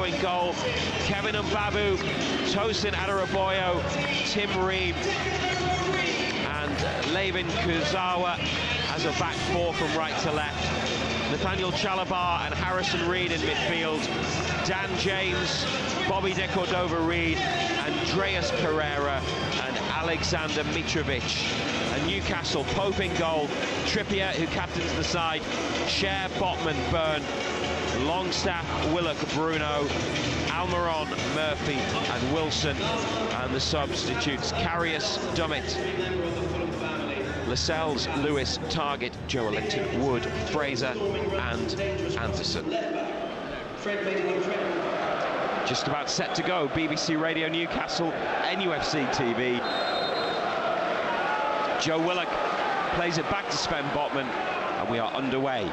in goal. Kevin Mbabu, Tosin Adaraboyo, Tim Ream and Levin Kurzawa as a back four from right to left. Nathaniel Chalabar and Harrison Reed in midfield. Dan James, Bobby De Cordova-Reid, Andreas Pereira and Alexander Mitrovic. And Newcastle, Pope in goal, Trippier, who captains the side, Cher, Botman, Byrne, Longstaff, Willock, Bruno, Almiron, Murphy and Wilson. And the substitutes, Karius, Dummett, Lascelles, Lewis, Targett, Joelinton, Wood, Fraser and Anderson. Just about set to go. BBC Radio Newcastle, NUFC TV. Joe Willock plays it back to Sven Botman, and we are underway.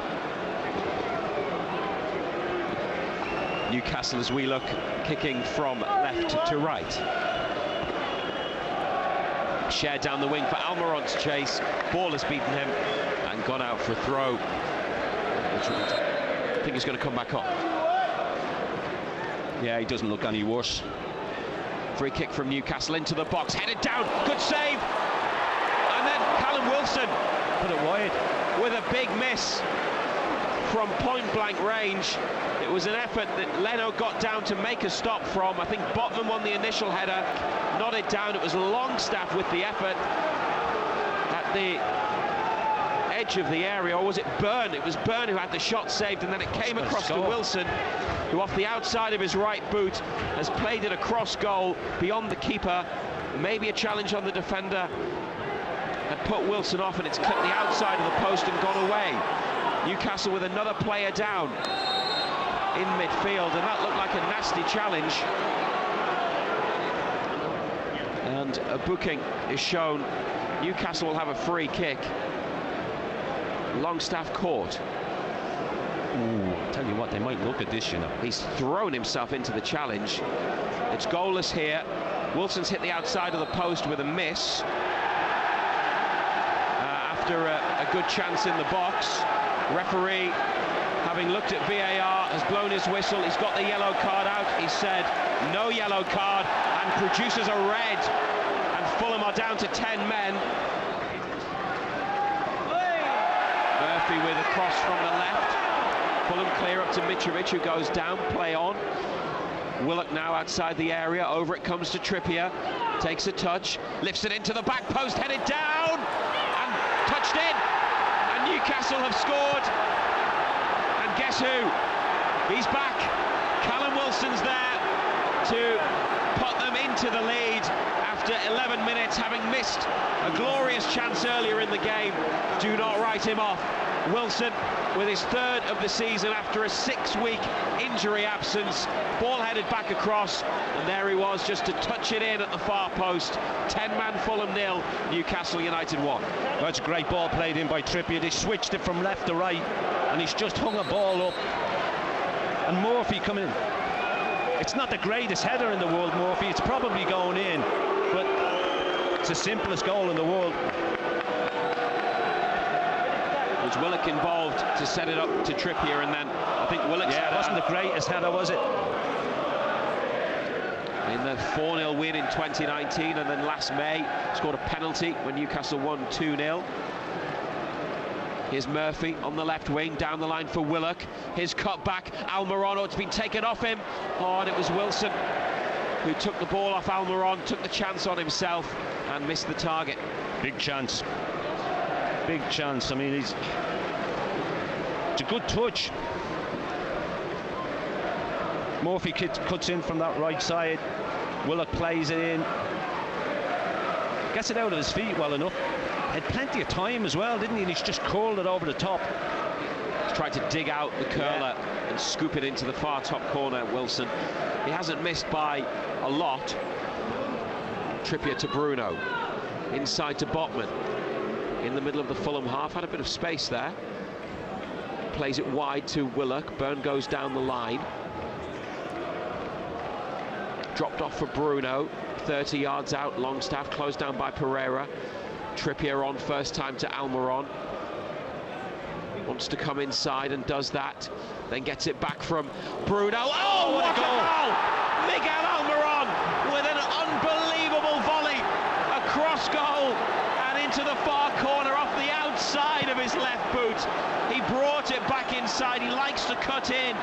Newcastle, as we look, kicking from left to right. Shared down the wing for Almiron to chase. Ball has beaten him and gone out for a throw. I think he's going to come back up. Yeah, he doesn't look any worse. Free kick from Newcastle into the box, headed down, good save! And then Callum Wilson put it wide with a big miss from point-blank range. It was an effort that Leno got down to make a stop from. I think Botman won the initial header, nodded down. It was Longstaff with the effort at the edge of the area, or was it Byrne? It was Byrne who had the shot saved, and then it came across to Wilson, who off the outside of his right boot has played it across goal beyond the keeper. Maybe a challenge on the defender had put Wilson off, and it's clipped the outside of the post and gone away. Newcastle with another player down in midfield, and that looked like a nasty challenge. And a booking is shown. Newcastle will have a free kick. Longstaff caught. Ooh, tell you what, they might look at this, you know. He's thrown himself into the challenge. It's goalless here. Wilson's hit the outside of the post with a miss. After a good chance in the box. Referee, having looked at VAR, has blown his whistle. He's got the yellow card out. He said no yellow card and produces a red. And Fulham are down to 10 men. Murphy with a cross from the left. Fulham clear up to Mitrovic, who goes down, play on. Willock now outside the area, over it comes to Trippier, takes a touch, lifts it into the back post, headed down, and touched in. And Newcastle have scored. And guess who? He's back. Callum Wilson's there to put them into the lead after 11 minutes, having missed a glorious chance earlier in the game. Do not write him off. Wilson with his third of the season after a 6-week injury absence. Ball headed back across, and there he was, just to touch it in at the far post. 10-man Fulham 0, Newcastle United 1. That's a great ball played in by Trippier. They switched it from left to right, and he's just hung a ball up. And Murphy coming in. It's not the greatest header in the world, Murphy. It's probably going in, but it's the simplest goal in the world. Was Willock involved to set it up to Trippier, and then I think Willock... Yeah, it wasn't the greatest header, was it? In the 4-0 win in 2019, and then last May scored a penalty when Newcastle won 2-0. Here's Murphy on the left wing, down the line for Willock. His cut back, Almiron, it's been taken off him. Oh, and it was Wilson who took the ball off Almiron, took the chance on himself and missed the target. Big chance. Big chance. I mean, it's a good touch. Murphy cuts in from that right side. Willock plays it in. Gets it out of his feet well enough. Had plenty of time as well, didn't he? And he's just curled it over the top. He's tried to dig out the curler and scoop it into the far top corner, Wilson. He hasn't missed by a lot. Trippier to Bruno. Inside to Botman. In the middle of the Fulham half, had a bit of space there. Plays it wide to Willock. Byrne goes down the line. Dropped off for Bruno. 30 yards out, Longstaff, closed down by Pereira. Trippier on first time to Almiron. Wants to come inside and does that. Then gets it back from Bruno. Oh, what a goal! Miguel Almiron with an unbelievable volley across goal and into the far corner off the outside of his left boot. He brought it back inside. He likes to cut in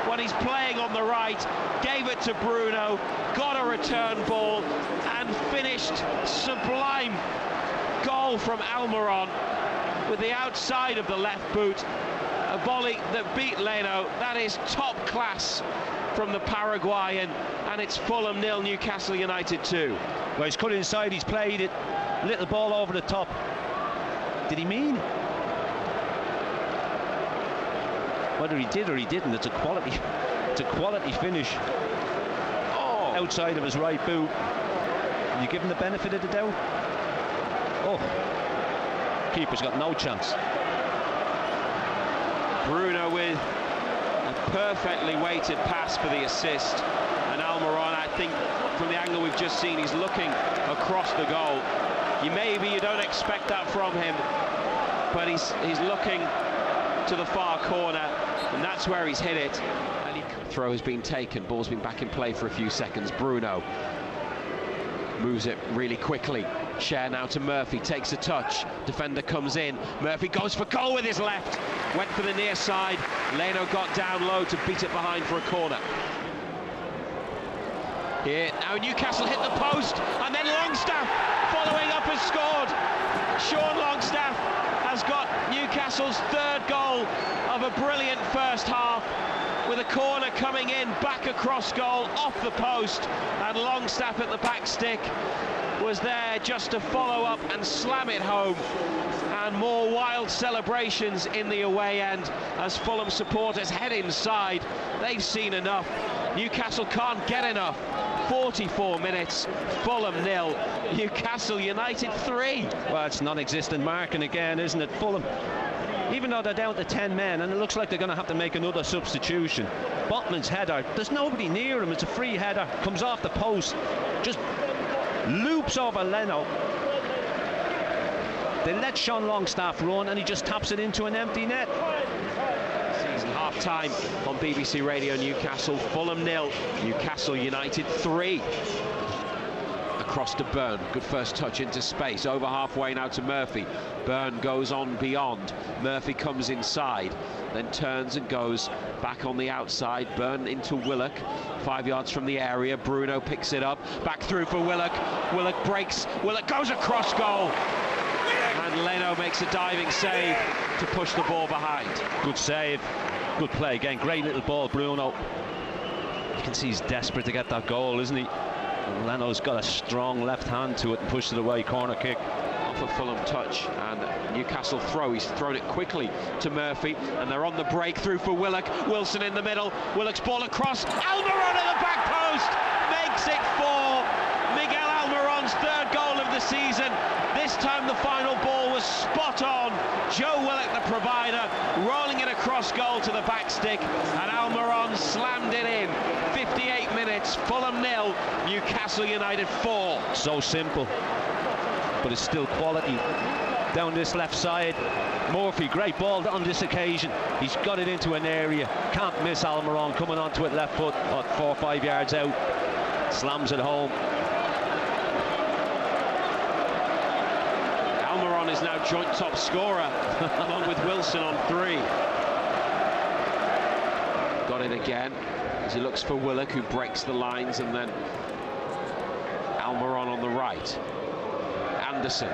when he's playing on the right. Gave it to Bruno, got a return ball and finished. Sublime goal from Almiron with the outside of the left boot. A volley that beat Leno. That is top class from the Paraguayan, and it's Fulham 0, Newcastle United 2. Well, he's cut inside, he's played it, little ball over the top. Did he mean? Whether he did or he didn't, it's a quality finish. Oh, outside of his right boot. You give him the benefit of the doubt? Oh, keeper's got no chance. Bruno with a perfectly weighted pass for the assist, and Almiron, I think from the angle we've just seen, he's looking across the goal. You don't expect that from him, but he's looking to the far corner, and that's where he's hit it. And throw has been taken, ball's been back in play for a few seconds. Bruno moves it really quickly. Share now to Murphy, takes a touch, defender comes in, Murphy goes for goal with his left, went for the near side, Leno got down low to beat it behind for a corner. Here, now Newcastle hit the post, and then Longstaff following up has scored. Sean Longstaff has got Newcastle's third goal of a brilliant first half, with a corner coming in, back across goal, off the post, and Longstaff at the back stick was there just to follow up and slam it home. And more wild celebrations in the away end as Fulham supporters head inside. They've seen enough. Newcastle can't get enough. 44 minutes, Fulham 0, Newcastle United 3. Well, it's non-existent marking again, isn't it? Fulham, even though they're down to 10 men, and it looks like they're going to have to make another substitution. Botman's header, there's nobody near him, it's a free header, comes off the post, just loops over Leno. They let Sean Longstaff run and he just taps it into an empty net. Season half-time on BBC Radio Newcastle. Fulham 0, Newcastle United 3. Across to Byrne, good first touch into space, over halfway now to Murphy. Byrne goes on beyond, Murphy comes inside, then turns and goes back on the outside. Byrne into Willock, 5 yards from the area. Bruno picks it up, back through for Willock. Willock breaks, Willock goes across goal, and Leno makes a diving save to push the ball behind. Good save, good play again, great little ball, Bruno. You can see he's desperate to get that goal, isn't he? And Leno's got a strong left hand to it and pushed it away, corner kick. Off a Fulham touch, and Newcastle throw. He's thrown it quickly to Murphy, and they're on the breakthrough for Willock. Wilson in the middle, Willock's ball across, Almiron at the back post, makes it 4. Miguel Almiron's third goal of the season. This time the final ball was spot on. Joe Willock, the provider, rolling it across goal to the back stick, and Almiron slammed it in. 58 minutes, Fulham 0, Newcastle United 4. So simple, but it's still quality. Down this left side, Murphy, great ball on this occasion. He's got it into an area, can't miss Almiron, coming onto it left foot, 4 or 5 yards out, slams it home. Almiron is now joint top scorer along with Wilson on 3. Got it again as he looks for Willock, who breaks the lines, and then Almiron on the right. Anderson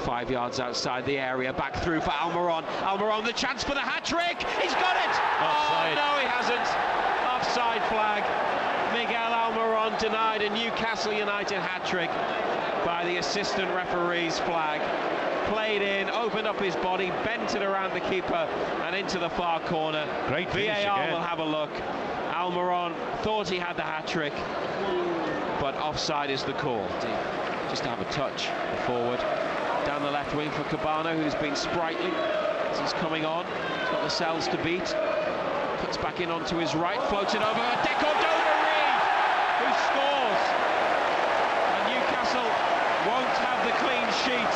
5 yards outside the area, back through for Almiron. Almiron, the chance for the hat-trick, he's got it! Offside. Oh no, he hasn't. Offside flag. Miguel Almiron denied a Newcastle United hat-trick by the assistant referee's flag. Played in, opened up his body, bent it around the keeper and into the far corner. Great finish VAR again. will have a look. Almiron thought he had the hat-trick, but offside is the call. Just to have a touch forward. Down the left wing for Cabana, who's been sprightly as he's coming on. He's got the cells to beat. Puts back in onto his right, floats it over. Deco Dover-Reid, who scores. And Newcastle won't have the clean sheet